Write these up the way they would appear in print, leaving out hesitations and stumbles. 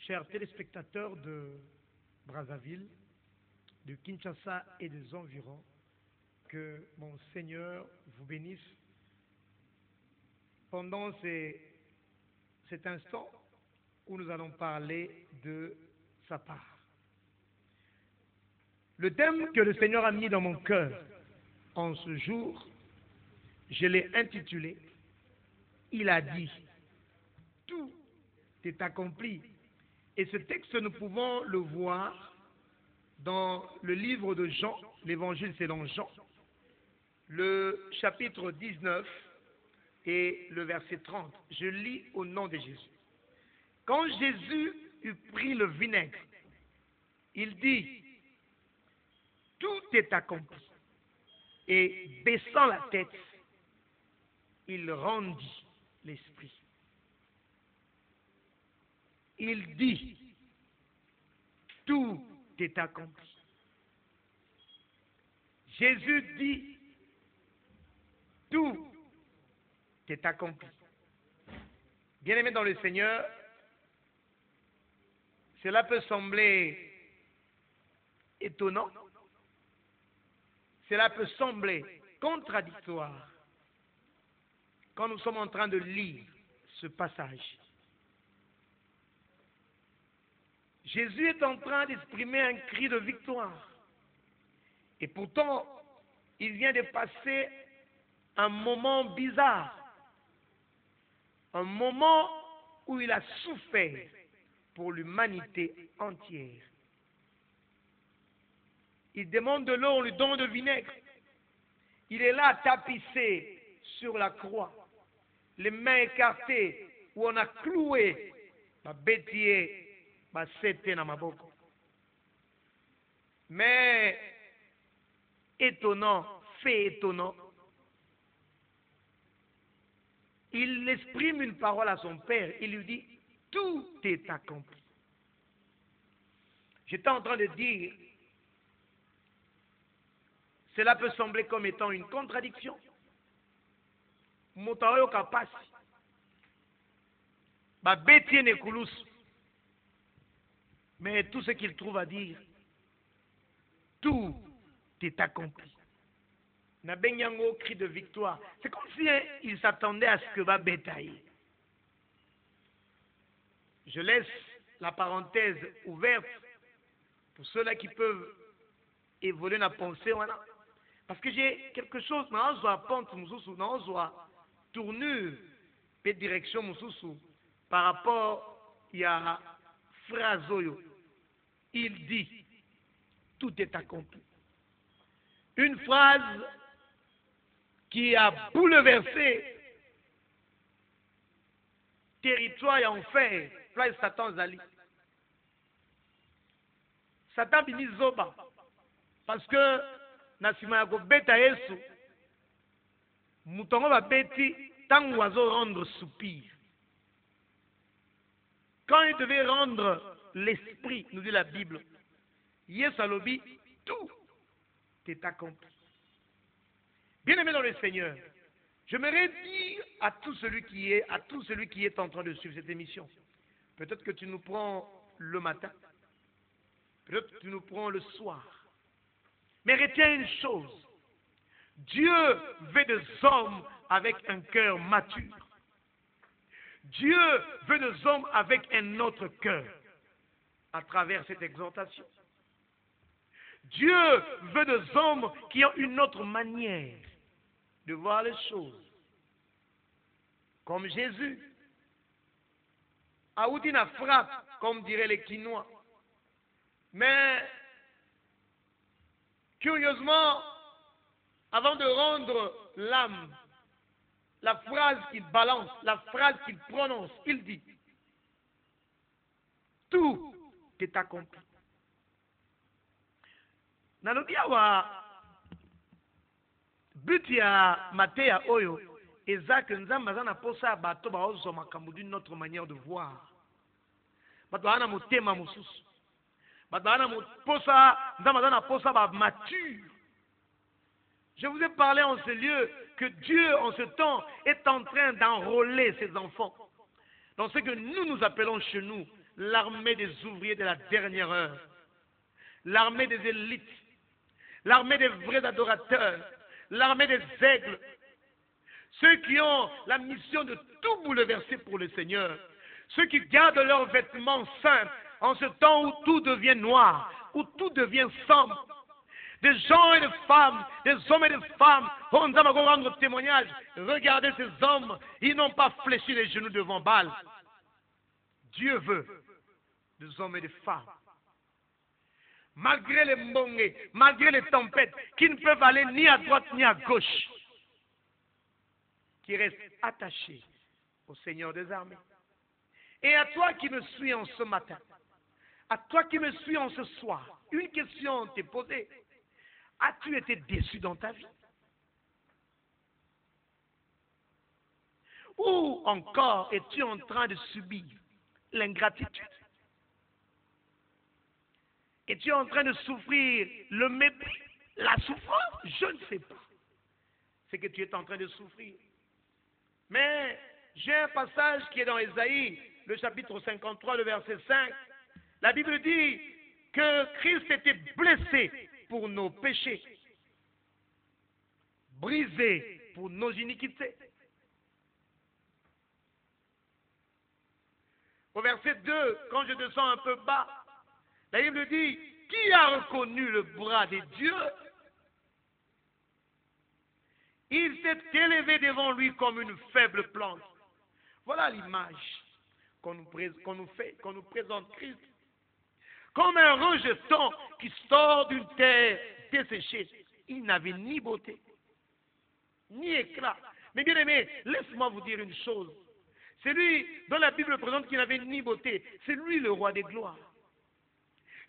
chers téléspectateurs de Brazzaville, de Kinshasa et des environs, que mon Seigneur vous bénisse pendant cet instant où nous allons parler de sa part. Le thème que le Seigneur a mis dans mon cœur en ce jour, je l'ai intitulé « Il a dit, tout est accompli ». Et ce texte, nous pouvons le voir dans le livre de Jean, l'évangile selon Jean, le chapitre 19 et le verset 30. Je lis au nom de Jésus. Quand Jésus eut pris le vinaigre, il dit, tout est accompli. Et baissant la tête, il rendit l'esprit. Il dit, tout est accompli. Jésus dit, tout est accompli. Bien-aimés dans le Seigneur, cela peut sembler étonnant, cela peut sembler contradictoire quand nous sommes en train de lire ce passage. Jésus est en train d'exprimer un cri de victoire. Et pourtant, il vient de passer un moment bizarre. Un moment où il a souffert pour l'humanité entière. Il demande de l'eau, on lui donne de vinaigre. Il est là tapissé sur la croix, les mains écartées, où on a cloué ma bétier. Mais étonnant, fait étonnant, il exprime une parole à son père, il lui dit, tout est accompli. J'étais en train de dire, cela peut sembler comme étant une contradiction. Motaoyo kapasi, ba bétier ne koulous. Mais tout ce qu'il trouve à dire, tout est accompli. Nabenyango cri de victoire. C'est comme si il s'attendait à ce que va bétailler. Je laisse la parenthèse ouverte pour ceux-là qui peuvent évoluer dans la pensée. Voilà. Parce que j'ai quelque chose, dans la pente, dans la tournure, et direction, par rapport à phrase. Il dit, tout est accompli. Une phrase qui a bouleversé territoire et enfer, place Satan Zali. Satan bini zoba, parce que nasima ya kobeta Yesu, mutongo ba beti tango wazo rendre soupir. Quand il devait rendre l'esprit, nous dit la Bible, Yesalobi, tout est accompli. Bien-aimé dans le Seigneur, j'aimerais dire à tout celui qui est en train de suivre cette émission, peut-être que tu nous prends le matin, peut-être que tu nous prends le soir, mais retiens une chose, Dieu veut des hommes avec un cœur mature. Dieu veut des hommes avec un autre cœur à travers cette exhortation. Dieu veut des hommes qui ont une autre manière de voir les choses. Comme Jésus. Aoudina frappe, comme diraient les Quinois. Mais, curieusement, avant de rendre l'âme, la phrase qu'il balance, la phrase qu'il prononce, il dit, tout est accompli. Nalobi awa but ya Mateya oyo eza que nzambe aza na posa bato baozwa makambo d'une autre manière de voir. Bato ana motema mosusu. Bato ana posa nzambe aza na posa ba mature. Je vous ai parlé en ce lieu que Dieu en ce temps est en train d'enrôler ses enfants dans ce que nous appelons chez nous l'armée des ouvriers de la dernière heure, l'armée des élites, l'armée des vrais adorateurs, l'armée des aigles, ceux qui ont la mission de tout bouleverser pour le Seigneur, ceux qui gardent leurs vêtements saints en ce temps où tout devient noir, où tout devient sombre. Des gens et des femmes, des hommes et des femmes, on va rendre témoignage. Regardez ces hommes, ils n'ont pas fléchi les genoux devant Baal. Dieu veut des hommes et des femmes. Malgré les mbongés, malgré les tempêtes, qui ne peuvent aller ni à droite ni à gauche, qui restent attachés au Seigneur des armées. Et à toi qui me suis en ce matin, à toi qui me suis en ce soir, une question t'est posée. As-tu été déçu dans ta vie? Ou encore es-tu en train de subir l'ingratitude? Es-tu en train de souffrir le mépris, la souffrance? Je ne sais pas. C'est que tu es en train de souffrir. Mais j'ai un passage qui est dans Ésaïe, le chapitre 53, le verset 5. La Bible dit que Christ était blessé pour nos péchés, brisé pour nos iniquités. Au verset 2, quand je descends un peu bas, la Bible dit, qui a reconnu le bras de Dieu? Il s'est élevé devant lui comme une faible plante. Voilà l'image qu'on nous présente Christ. Comme un rejeton qui sort d'une terre desséchée. Il n'avait ni beauté, ni éclat. Mais bien aimé, laisse-moi vous dire une chose. C'est lui dont la Bible présente qu'il n'avait ni beauté. C'est lui le roi des gloires.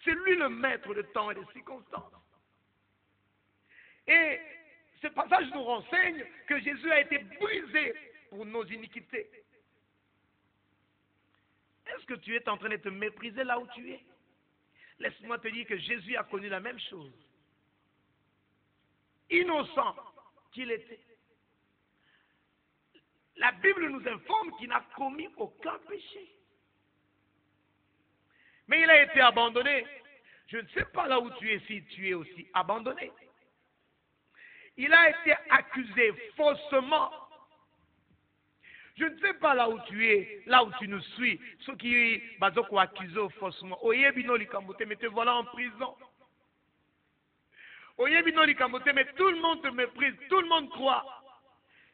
C'est lui le maître de temps et des circonstances. Et ce passage nous renseigne que Jésus a été brisé pour nos iniquités. Est-ce que tu es en train de te mépriser là où tu es? Laisse-moi te dire que Jésus a connu la même chose. Innocent qu'il était. La Bible nous informe qu'il n'a commis aucun péché. Mais il a été abandonné. Je ne sais pas là où tu es si tu es aussi abandonné. Il a été accusé faussement. Je ne sais pas là où tu es, là où tu nous suis, ceux qui sont accusés faussement. Mais te voilà en prison. Mais tout le monde te méprise, tout le monde croit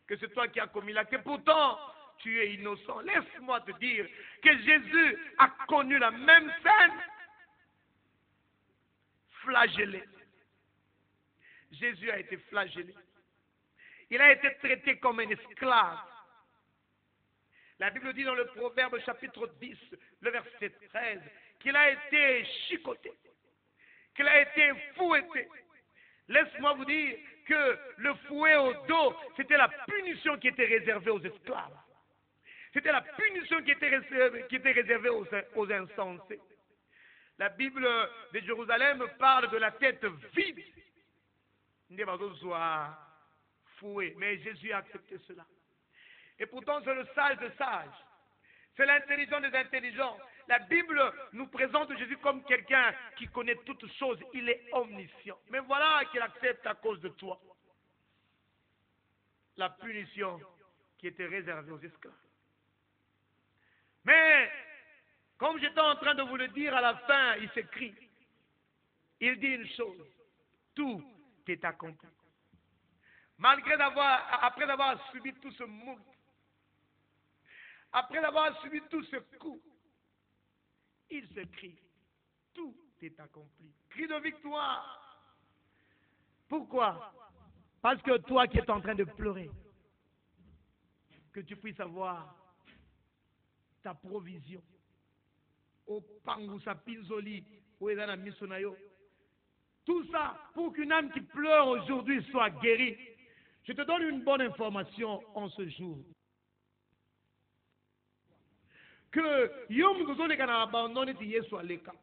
que c'est toi qui as commis l'acte. Et pourtant, tu es innocent. Laisse-moi te dire que Jésus a connu la même scène. Flagellé. Jésus a été flagellé. Il a été traité comme un esclave. La Bible dit dans le Proverbe chapitre 10, le verset 13, qu'il a été chicoté, qu'il a été fouetté. Laisse-moi vous dire que le fouet au dos, c'était la punition qui était réservée aux esclaves. C'était la punition qui était réservée aux insensés. La Bible de Jérusalem parle de la tête vide. Fouet, mais Jésus a accepté cela. Et pourtant, c'est le sage des sages. C'est l'intelligent des intelligents. La Bible nous présente Jésus comme quelqu'un qui connaît toutes choses. Il est omniscient. Mais voilà qu'il accepte à cause de toi la punition qui était réservée aux esclaves. Mais, comme j'étais en train de vous le dire à la fin, il s'écrit. Il dit une chose. Tout est accompli. Après avoir subi tout ce monde, après avoir subi tout ce coup, il se crie, tout est accompli. Cri de victoire. Pourquoi? Parce que toi qui es en train de pleurer, que tu puisses avoir ta provision. Au Pangusa Pinzoli, au Edana Misonayo. Tout ça pour qu'une âme qui pleure aujourd'hui soit guérie. Je te donne une bonne information en ce jour. Que Yom Gozone Kana abandonné Yesu Aleka.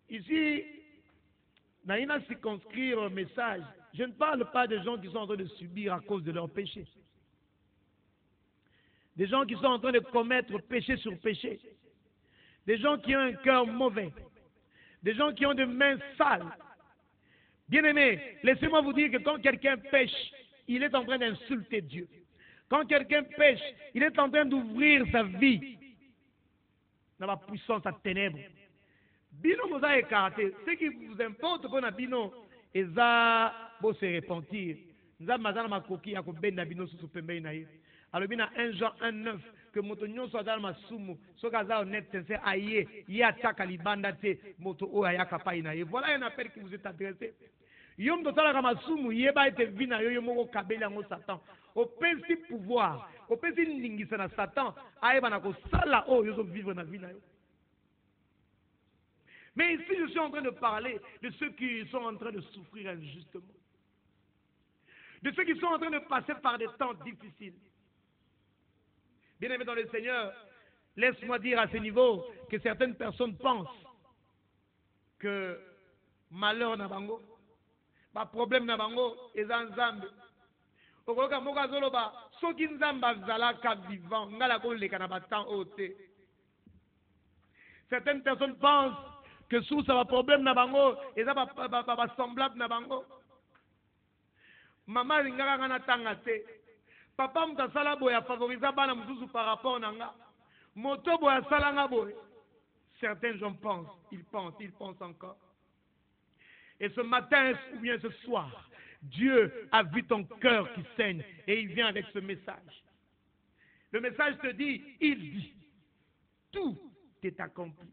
Ici, Naïna circonscrire un message. Je ne parle pas de gens qui sont en train de subir à cause de leurs péchés. Des gens qui sont en train de commettre péché sur péché. des gens qui ont un cœur mauvais, des gens qui ont des mains sales. Bien-aimés, laissez-moi vous dire que quand quelqu'un pêche, il est en train d'insulter Dieu. Quand quelqu'un pêche, il est en train d'ouvrir sa vie dans la puissance à ténèbres. Bino vous a écarté. Ce qui vous importe pour la bino, et ça, pour se repentir. Nous avons mazana makoki à benda bino sous pembe naïe. Alors bina 1 Jean 1:9 que moto nyonso azala masumu soka za honnête sincère aïe y attaque libanda te moto o ayaka pa naïe. Voilà un appel qui vous est adressé. Yom to sala masumu yeba ete vina yo moko kabela ngo Satan. Au petit pouvoir, au petit lingisa na Satan, aïe bana ko sala o yo vivre na vie na yo. Mais ici, je suis en train de parler de ceux qui sont en train de souffrir injustement. De ceux qui sont en train de passer par des temps difficiles. Bien-aimés dans le Seigneur, laisse-moi dire à ce niveau que certaines personnes pensent que malheur n'a bango, problème n'a bango, et nzambe. Okoka moka zoloba, soki nzamba zalaka vivant, ngala ko leka na batan ote. Certaines personnes pensent que sous ça va problème na bango, et ça va semblable na bango. Maman lingaka ngana tanga te. Papa mtasala boya favoriser bana mzuzu par rapport nanga. Moto boya salanga boy. Certains gens pensent, ils pensent encore. Et ce matin ou bien ce soir, Dieu a vu ton cœur qui saigne et il vient avec ce message. Le message te dit, il dit, tout est accompli.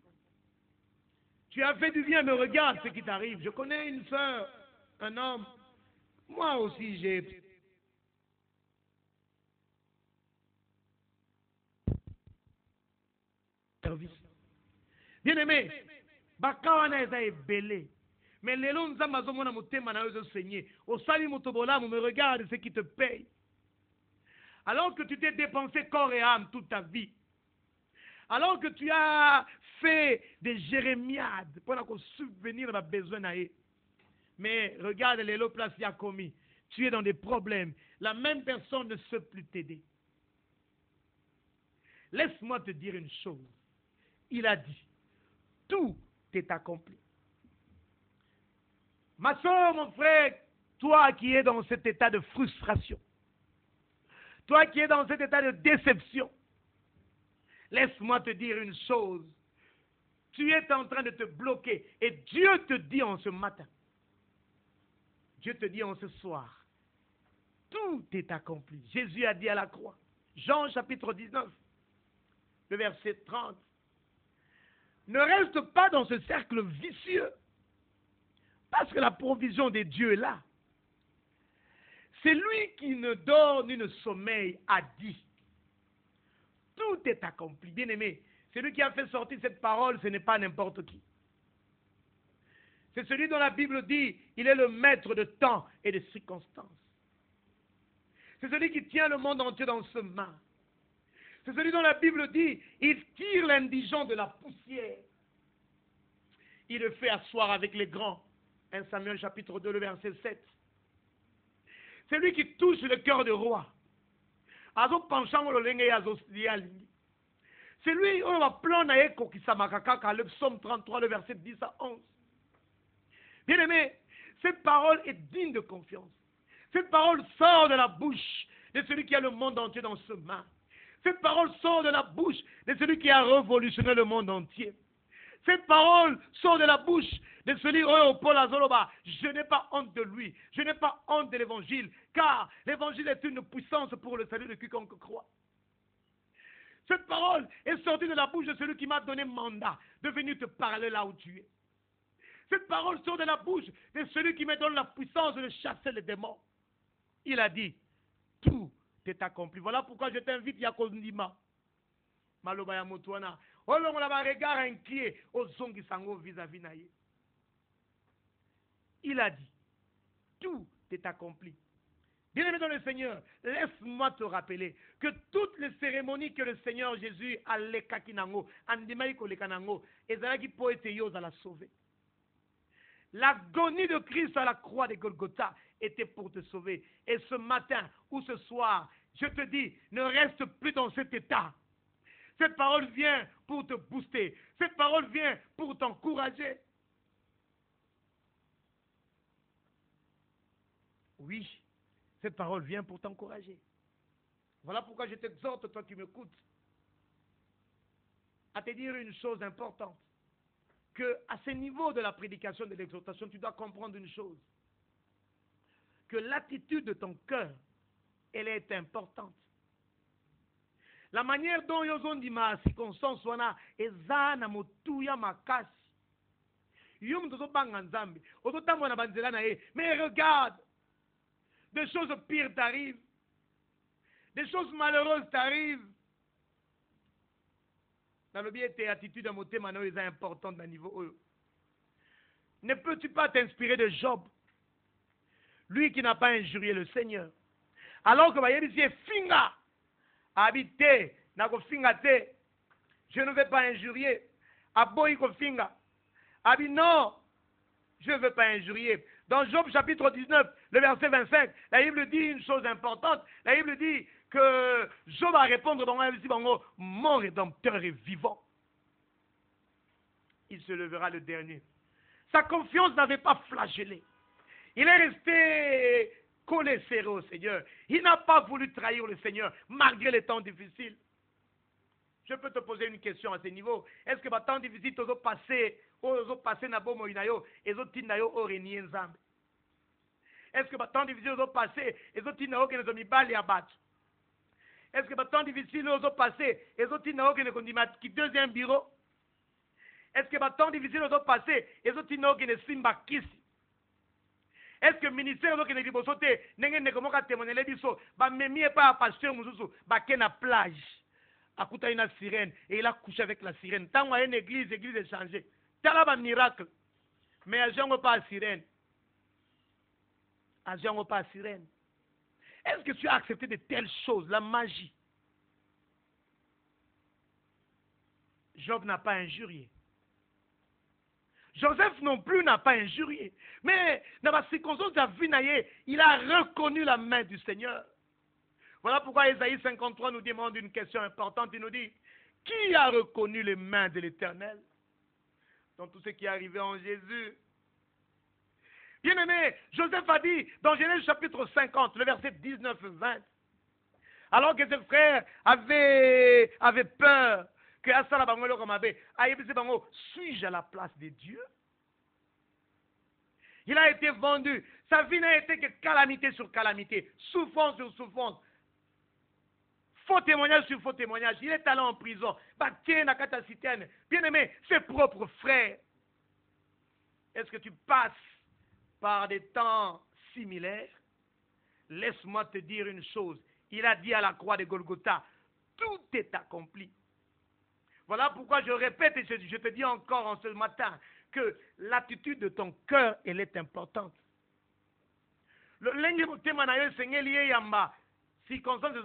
Tu as fait du bien, mais regarde ce qui t'arrive. Je connais une sœur, un homme. Moi aussi, j'ai... service. Bien-aimé, bakawana eza ebele. Mais lelo nzamba zomona motema na yo zo saigner. Osali motobola me regarde ce qui te paye. Alors que tu t'es dépensé corps et âme toute ta vie. Alors que tu as fait des jérémiades pour subvenir à besoin. Mais regarde les lots places a commis. Tu es dans des problèmes. La même personne ne sait plus t'aider. Laisse-moi te dire une chose. Il a dit, tout est accompli. Ma soeur, mon frère, toi qui es dans cet état de frustration, toi qui es dans cet état de déception, laisse-moi te dire une chose. Tu es en train de te bloquer et Dieu te dit en ce matin, Dieu te dit en ce soir, tout est accompli. Jésus a dit à la croix, Jean chapitre 19, le verset 30, ne reste pas dans ce cercle vicieux, parce que la provision de Dieu est là. C'est lui qui ne dort ni ne sommeille, a dit. Tout est accompli. Bien aimé, celui qui a fait sortir cette parole, ce n'est pas n'importe qui. C'est celui dont la Bible dit, il est le maître de temps et de circonstances. C'est celui qui tient le monde entier dans ses mains. C'est celui dont la Bible dit, il tire l'indigent de la poussière. Il le fait asseoir avec les grands. 1 Samuel chapitre 2, le verset 7. C'est lui qui touche le cœur du roi. C'est lui, on va planer le psaume 33, le verset 10 à 11. Bien aimé, cette parole est digne de confiance. Cette parole sort de la bouche de celui qui a le monde entier dans ses mains. Cette parole sort de la bouche de celui qui a révolutionné le monde entier. Cette parole sort de la bouche de celui au Paul Azoloba. Je n'ai pas honte de lui. Je n'ai pas honte de l'évangile. Car l'évangile est une puissance pour le salut de quiconque croit. Cette parole est sortie de la bouche de celui qui m'a donné mandat de venir te parler là où tu es. Cette parole sort de la bouche de celui qui me donne la puissance de chasser les démons. Il a dit, tout est accompli. Voilà pourquoi je t'invite, Yakozndima. Maloba ya Moutouana. On a un regard inquiet aux zongi sango vis-à-vis naïe. Il a dit, tout est accompli. Bien-aimé dans le Seigneur, laisse-moi te rappeler que toutes les cérémonies que le Seigneur Jésus a lekakinango, andimaïko lekanango, ezalaki po ete yo za la sauver. L'agonie de Christ à la croix de Golgotha était pour te sauver. Et ce matin ou ce soir, je te dis, ne reste plus dans cet état. Cette parole vient pour te booster. Cette parole vient pour t'encourager. Oui, cette parole vient pour t'encourager. Voilà pourquoi je t'exhorte, toi qui m'écoutes, à te dire une chose importante. Que à ce niveau de la prédication, de l'exhortation, tu dois comprendre une chose. Que l'attitude de ton cœur, elle est importante. La manière dont yozondima circonstance wana eza na motuya makasi. Yo mtu banga nzambe, ozotambo na banzela na ye, mais regarde, des choses pires t'arrivent. Des choses malheureuses t'arrivent. Dans le biais de tes attitudes à motema na eza importante à niveau eux. Ne peux-tu pas t'inspirer de Job? Lui qui n'a pas injurié le Seigneur. Alors que Bayebisi est finga. Habité, na ko finga te. Je ne vais pas injurier. Aboyi ko finga. Abi non, je ne veux pas injurier. Dans Job chapitre 19, le verset 25, la Bible dit une chose importante. La Bible dit que Job va répondre dans un verset, mon rédempteur est vivant. Il se levera le dernier. Sa confiance n'avait pas flagellé. Il est resté collé serré au Seigneur. Il n'a pas voulu trahir le Seigneur malgré les temps difficiles. Je peux te poser une question à ce niveau. Est-ce que les temps difficiles ont passé na bomo inayo ezo tindayo orenie nzambe? Est-ce que les temps difficiles ont passé ezo tindayo ke nezo mibali ya bato? Est-ce que les temps difficiles ont passé ezo tindayo ke neko ndima ki deuxième bureau? Est-ce que les temps difficiles ont passé ezo tindayo ke ne simba kisi? Est-ce que le ministère de liboso te nenge neko moka témoigner biso ba memi pas pasteur mususu ba ke na plage akuta une sirène et il a couché avec la sirène. Tant à une église est changée. T'as là un miracle. Mais agent pas sirène. Agent pas sirène. Est-ce que tu as accepté de telles choses, la magie? Job n'a pas injurié. Joseph non plus n'a pas injurié. Mais dans la circonstance de la vie, il a reconnu la main du Seigneur. Voilà pourquoi Ésaïe 53 nous demande une question importante. Il nous dit, qui a reconnu les mains de l'Éternel dans tout ce qui est arrivé en Jésus? Bien-aimé, Joseph a dit dans Genèse chapitre 50, le verset 19-20, alors que ses frères avaient peur que Asala Bangolo Kamabe aïe Bango, suis-je à la place de Dieu? Il a été vendu. Sa vie n'a été que calamité sur calamité, souffrance sur souffrance. Faux témoignage sur faux témoignage. Il est allé en prison. Bien-aimé, ses propres frères. Est-ce que tu passes par des temps similaires? Laisse-moi te dire une chose. Il a dit à la croix de Golgotha, tout est accompli. Voilà pourquoi je répète et je te dis encore en ce matin que l'attitude de ton cœur, elle est importante. Le lengue témoignage sengeli yamba. Circonstances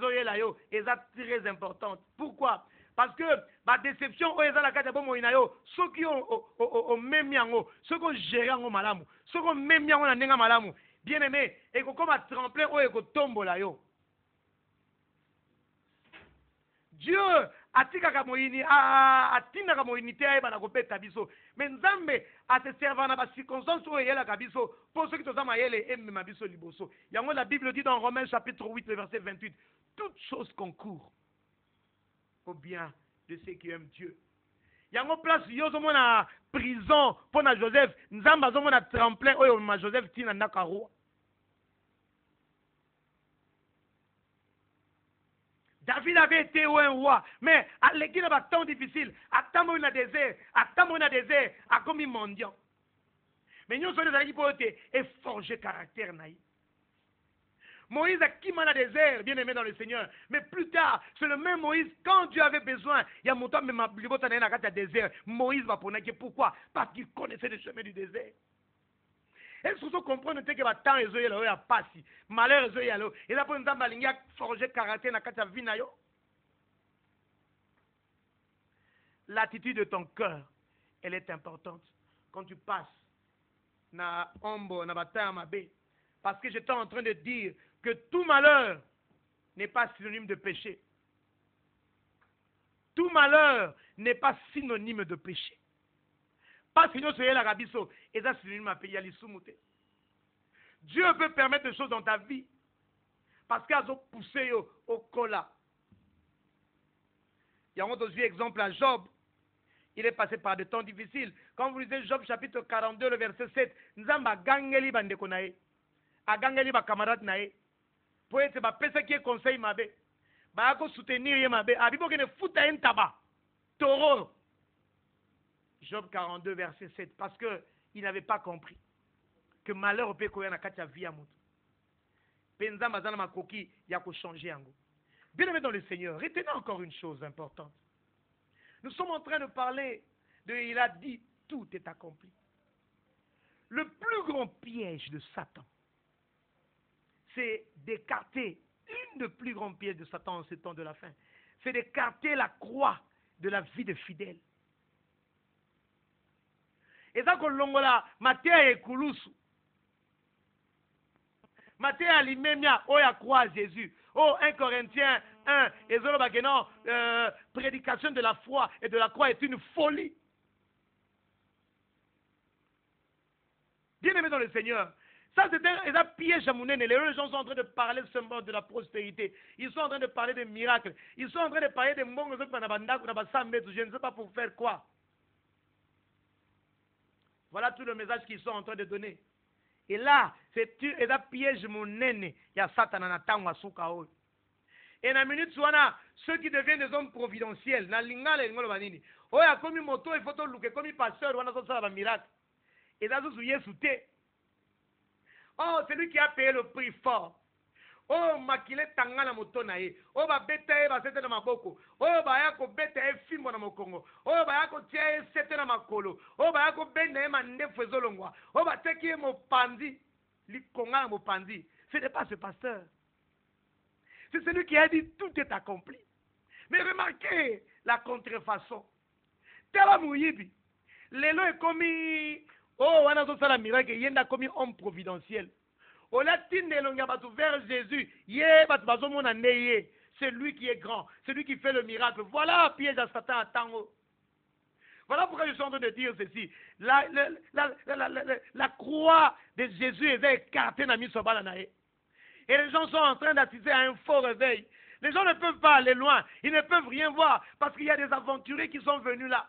est très importante. Pourquoi? Parce que la déception est la carte de Moinayo, ceux qui ont même yango, ceux qui ont géré en malamu, ceux qui ont même yango na nenga malamu, bien aimé, et comme a tremplé ou et tombo la yo. Dieu atika moini atina ka moini te ba na kopeta biso. Mais nzambe a se servant na ba circonstances ou yela ka biso pour ceux qui sont ma yele et ma biso liboso. Yango la Bible dit dans Romains chapitre 8 le verset 28, toutes choses concourent au bien de ceux qui aiment Dieu. Yango place yo zo mona prison pour na Joseph, nzamba zo mona tremplin oyo ma Joseph tina na karo. David avait été un roi, mais à l'église, il y a temps difficile. À temps où il y a désert, à comme il mendiant. Mais nous sommes des amis pour être forger caractère. Moïse a quitté le désert, bien aimé dans le Seigneur. Mais plus tard, c'est le même Moïse, quand Dieu avait besoin, il y a mon temps, mais ma bibliothèque dans le désert. Moïse va prendre. Pourquoi? Parce qu'il connaissait le chemin du désert. Est-ce que vous comprenez que le temps est passé? Malheur est là. Et là, pour nous avons forger caractère dans la vie. L'attitude de ton cœur, elle est importante. Quand tu passes na ombo, na batama be, parce que j'étais en train de dire que tout malheur n'est pas synonyme de péché. tout malheur n'est pas synonyme de péché. Pas sinon c'est la rabiso. Et ça synonyme à payer l'isumute. Dieu peut permettre des choses dans ta vie. Parce qu'elles ont poussé au cola. Il y a un autre exemple à Job. Il est passé par des temps difficiles. Quand vous lisez Job chapitre 42, le verset 7, Nzamba gangeli bandeko nae. A gangeli ba camarade nae. Pour être ba pesa qui est conseil mabe. Ba ako soutenir ye mabe. Abibo kene futa en taba. Toro. Job 42, verset 7. Parce que il n'avait pas compris que malheur peut courir dans la vie à moto. Penza mazana makoki yako changer ango. Bien aimé dans le Seigneur, retenez encore une chose importante. Nous sommes en train de parler de il a dit tout est accompli. Le plus grand piège de Satan, c'est d'écarter, une des plus grands pièges de Satan en ces temps de la fin, c'est d'écarter la croix de la vie de fidèle. Et ça, qu'on l'ongola, Matthieu et Koulousou. Matthieu a l'immédiat, oh, il croit à Jésus. Oh, 1 Corinthiens 1, et non, prédication de la foi et de la croix est une folie. Bien aimé dans le Seigneur, ça c'est un piège à mon aîné. Les gens sont en train de parler seulement de la prospérité. Ils sont en train de parler des miracles. Ils sont en train de parler des mondes, je ne sais pas pour faire quoi. Voilà tout le message qu'ils sont en train de donner. Et là, c'est un piège mon aîné. Il y a Satan en attendant à Soukao. Et dans la minute, ceux qui deviennent des hommes providentiels, dans l'ingale, oh, il y a comme une moto, il faut tout le comme un pasteur, on a ça un miracle. Et là, vous souillez sous thé. Oh, c'est lui qui a payé le prix fort. Oh, makile tangana moto na ye. Oh, ba beta e ba sete na maboko. Oh, ba ya ko beta e fimbo na mokongo. Oh, ba ya ko tia e sete na makolo. Oh, ba ya ko benda e mandefu ezolongwa. Oh, ba teki e mopandi. Li konga na mopandi. Ce n'est pas ce pasteur. C'est celui qui a dit tout est accompli. Mais remarquez la contrefaçon. Tela mouyibi. Lelo est commis. Oh, on a tout ça la miracle. Il y a commis homme providentiel. Au latin vers Jésus, c'est lui qui est grand, c'est lui qui fait le miracle. Voilà piège à Satan à Tango. Voilà pourquoi je suis en train de dire ceci. La croix de Jésus est écartée dans la et les gens sont en train d'assister à un faux réveil. Les gens ne peuvent pas aller loin, ils ne peuvent rien voir parce qu'il y a des aventuriers qui sont venus là.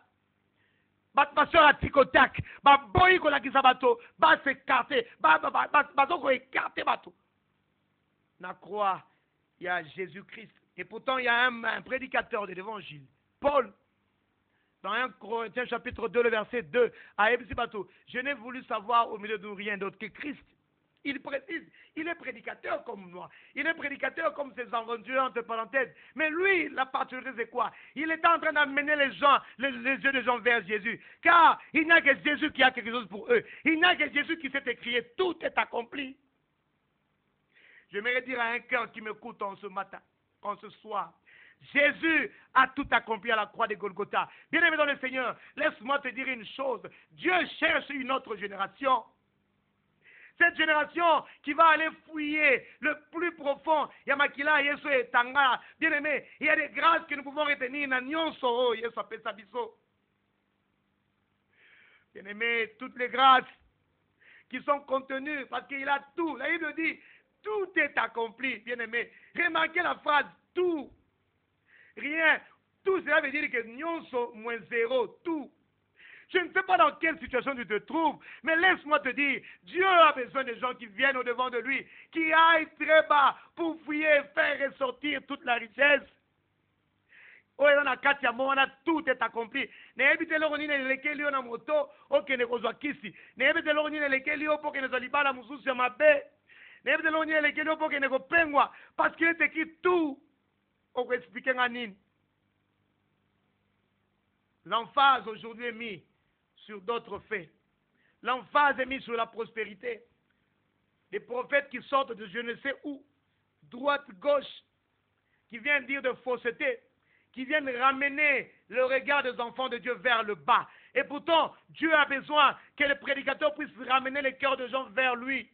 Pasteur à Ticotac, boy ko la kisabato, s'écarter, ko écarter bateau. Na croix, il y a Jésus-Christ. Et pourtant, il y a un prédicateur de l'évangile, Paul. Dans 1 Corinthiens chapitre 2, le verset 2, à Ebsibato, je n'ai voulu savoir au milieu de rien d'autre que Christ. Il précise, il est prédicateur comme moi. Il est prédicateur comme ses aventuriers entre parenthèses. Mais lui, la particularité, c'est quoi? Il est en train d'amener les gens, les yeux des gens vers Jésus. Car il n'y a que Jésus qui a quelque chose pour eux. Il n'y a que Jésus qui s'est écrié. Tout est accompli. J'aimerais dire à un cœur qui m'écoute en ce matin, en ce soir. Jésus a tout accompli à la croix de Golgotha. Bien-aimé dans le Seigneur, laisse-moi te dire une chose. Dieu cherche une autre génération. Cette génération qui va aller fouiller le plus profond. Yamakila, Yesu et Tanga. Bien-aimé, il y a des grâces que nous pouvons retenir. Bien-aimé, toutes les grâces qui sont contenues, parce qu'il a tout. La Bible dit, tout est accompli. Bien-aimé, remarquez la phrase, tout. Rien. Tout cela veut dire que nyonso moins zéro. Tout. Je ne sais pas dans quelle situation tu te trouves, mais laisse-moi te dire, Dieu a besoin de gens qui viennent au-devant de lui, qui aillent très bas pour fouiller et faire ressortir toute la richesse. Oh, tout est accompli. Parce qu'il est écrit tout. On peut expliquer à Nine. L'emphase aujourd'hui est mise sur d'autres faits. L'emphase est mise sur la prospérité. Des prophètes qui sortent de je ne sais où, droite, gauche, qui viennent dire de fausseté, qui viennent ramener le regard des enfants de Dieu vers le bas. Et pourtant, Dieu a besoin que les prédicateurs puissent ramener les cœurs des gens vers lui.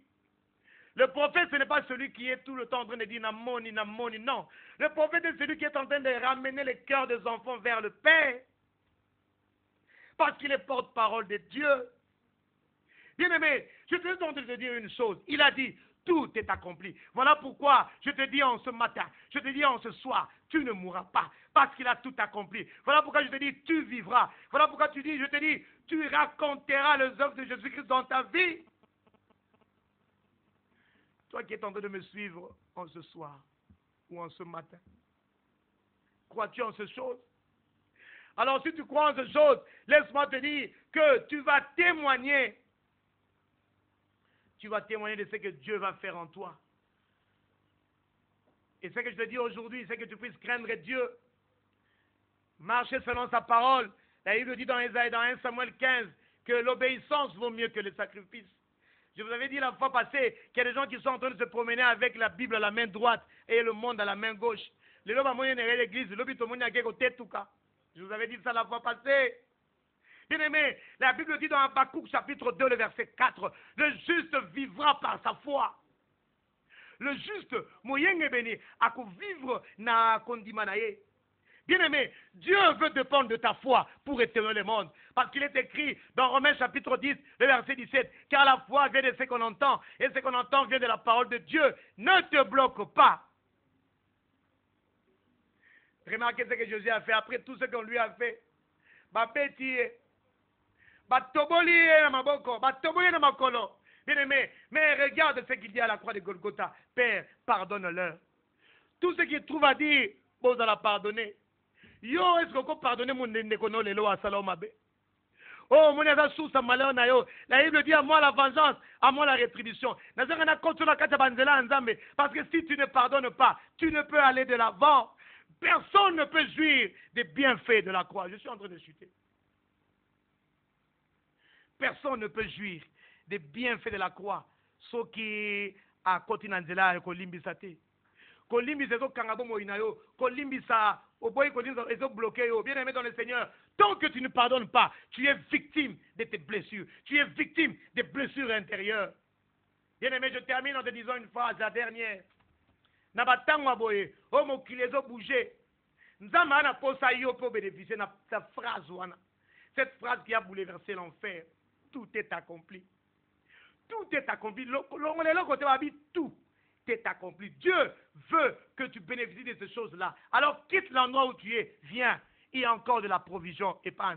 Le prophète, ce n'est pas celui qui est tout le temps en train de dire Namoni, Namoni, non. Le prophète est celui qui est en train de ramener les cœurs des enfants vers le Père. Parce qu'il est porte-parole de Dieu. Bien-aimé, je te suis en train de te dire une chose. Il a dit, tout est accompli. Voilà pourquoi je te dis en ce matin, je te dis en ce soir, tu ne mourras pas. Parce qu'il a tout accompli. Voilà pourquoi je te dis, tu vivras. Voilà pourquoi je te dis, tu raconteras les œuvres de Jésus-Christ dans ta vie. Toi qui es en train de me suivre en ce soir ou en ce matin, crois-tu en ces choses? Alors si tu crois en ces choses, laisse-moi te dire que tu vas témoigner. Tu vas témoigner de ce que Dieu va faire en toi. Et ce que je te dis aujourd'hui, c'est que tu puisses craindre Dieu, marcher selon sa parole. La Bible dit dans Ésaïe, dans 1 Samuel 15, que l'obéissance vaut mieux que le sacrifice. Je vous avais dit la fois passée qu'il y a des gens qui sont en train de se promener avec la Bible à la main droite et le monde à la main gauche. Je vous avais dit ça la fois passée. Bien-aimé, la Bible dit dans Habakkuk chapitre 2, le verset 4, le juste vivra par sa foi. Le juste, moyen béni, à vivre na kondimanaye. Bien-aimé, Dieu veut dépendre de ta foi pour éteindre le monde. Parce qu'il est écrit dans Romains chapitre 10, le verset 17, car la foi vient de ce qu'on entend, et ce qu'on entend vient de la parole de Dieu. Ne te bloque pas. Remarquez ce que Jésus a fait après tout ce qu'on lui a fait. Bien-aimé, mais regarde ce qu'il dit à la croix de Golgotha. Père, pardonne-leur. Tout ce qu'il trouve à dire, vous allez pardonner. Yo, est-ce qu'on peut pardonner mon nékono lelo à Salomabe? Oh, mon eza sous sa malheur na yo. La Bible dit à moi la vengeance, à moi la rétribution. Parce que si tu ne pardonnes pas, tu ne peux aller de l'avant. Personne ne peut jouir des bienfaits de la croix. Je suis en train de chuter. Personne ne peut jouir des bienfaits de la croix. Ce qui a continué et kolimbisate. Kolimbisa zo kangabo moinayo. Kolimbisa oboy kolimbisa ezo bloqué yo. Bien aimé dans le Seigneur. Tant que tu ne pardonnes pas, tu es victime de tes blessures. Tu es victime des blessures intérieures. Bien aimé, je termine en te disant une phrase, la dernière. Nabatangwa boye. Oh mon kilezo bouger. Nzama ana posa yo pour bénéficier de sa phrase wana. Cette phrase qui a bouleversé l'enfer. Tout est accompli. Tout est accompli. Tout est accompli. Dieu veut que tu bénéficies de ces choses-là. Alors quitte l'endroit où tu es. Viens. Il y a encore de la provision et pas